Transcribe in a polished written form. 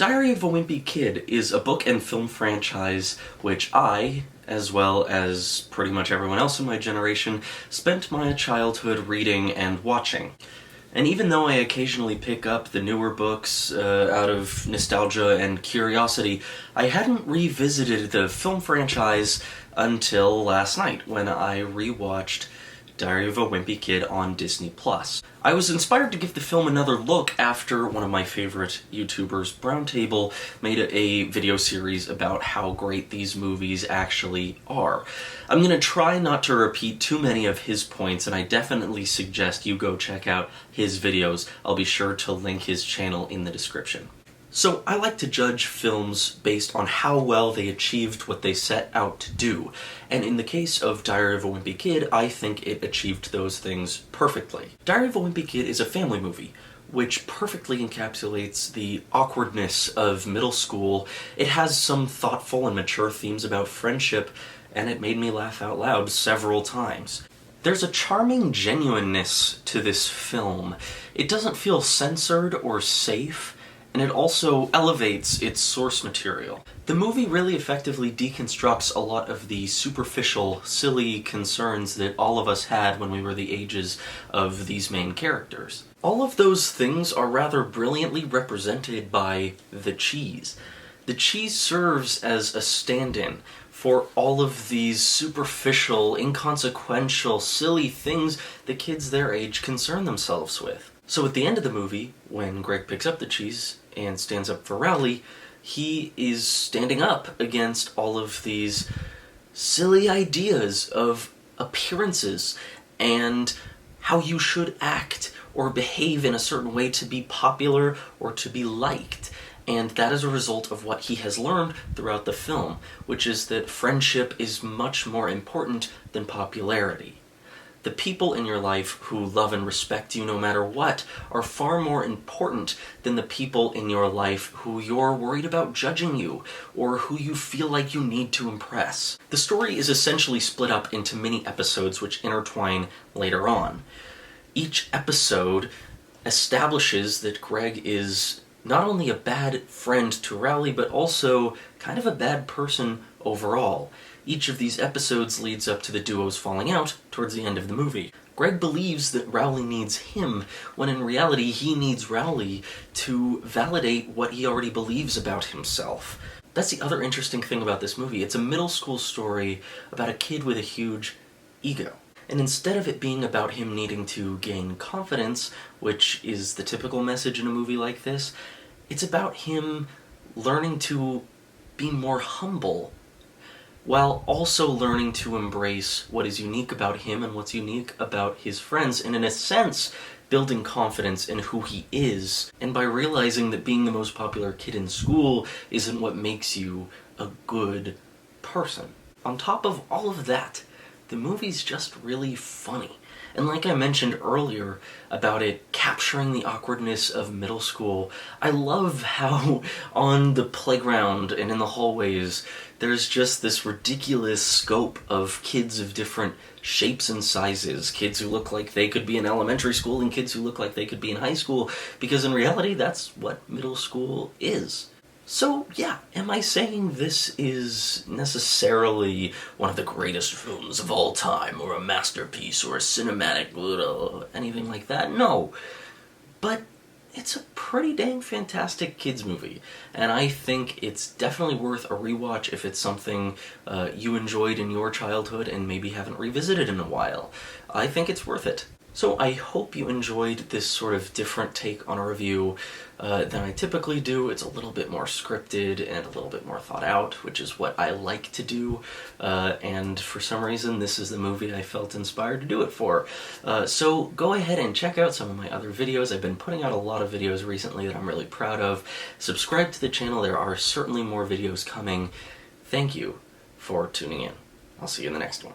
Diary of a Wimpy Kid is a book and film franchise which I, as well as pretty much everyone else in my generation, spent my childhood reading and watching. And even though I occasionally pick up the newer books out of nostalgia and curiosity, I hadn't revisited the film franchise until last night when I rewatched Diary of a Wimpy Kid on Disney+. I was inspired to give the film another look after one of my favorite YouTubers, Browntable, made a video series about how great these movies actually are. I'm gonna try not to repeat too many of his points, and I definitely suggest you go check out his videos. I'll be sure to link his channel in the description. So, I like to judge films based on how well they achieved what they set out to do, and in the case of Diary of a Wimpy Kid, I think it achieved those things perfectly. Diary of a Wimpy Kid is a family movie, which perfectly encapsulates the awkwardness of middle school. It has some thoughtful and mature themes about friendship, and it made me laugh out loud several times. There's a charming genuineness to this film. It doesn't feel censored or safe, and it also elevates its source material. The movie really effectively deconstructs a lot of the superficial, silly concerns that all of us had when we were the ages of these main characters. All of those things are rather brilliantly represented by the cheese. The cheese serves as a stand-in for all of these superficial, inconsequential, silly things that kids their age concern themselves with. So at the end of the movie, when Greg picks up the cheese and stands up for Rowley, he is standing up against all of these silly ideas of appearances and how you should act or behave in a certain way to be popular or to be liked. And that is a result of what he has learned throughout the film, which is that friendship is much more important than popularity. The people in your life who love and respect you no matter what are far more important than the people in your life who you're worried about judging you or who you feel like you need to impress. The story is essentially split up into mini episodes which intertwine later on. Each episode establishes that Greg is not only a bad friend to Rowley, but also kind of a bad person overall. Each of these episodes leads up to the duo's falling out towards the end of the movie. Greg believes that Rowley needs him, when in reality he needs Rowley to validate what he already believes about himself. That's the other interesting thing about this movie. It's a middle school story about a kid with a huge ego. And instead of it being about him needing to gain confidence, which is the typical message in a movie like this, it's about him learning to be more humble, while also learning to embrace what is unique about him and what's unique about his friends, and in a sense, building confidence in who he is, and by realizing that being the most popular kid in school isn't what makes you a good person. On top of all of that, the movie's just really funny. And like I mentioned earlier about it capturing the awkwardness of middle school, I love how on the playground and in the hallways there's just this ridiculous scope of kids of different shapes and sizes. Kids who look like they could be in elementary school and kids who look like they could be in high school, because in reality that's what middle school is. So, yeah, am I saying this is necessarily one of the greatest films of all time, or a masterpiece, or a cinematic, anything like that? No. But it's a pretty dang fantastic kids movie, and I think it's definitely worth a rewatch if it's something you enjoyed in your childhood and maybe haven't revisited in a while. I think it's worth it. So I hope you enjoyed this sort of different take on a review than I typically do. It's a little bit more scripted and a little bit more thought out, which is what I like to do, and for some reason this is the movie I felt inspired to do it for. So go ahead and check out some of my other videos. I've been putting out a lot of videos recently that I'm really proud of. Subscribe to the channel, there are certainly more videos coming. Thank you for tuning in. I'll see you in the next one.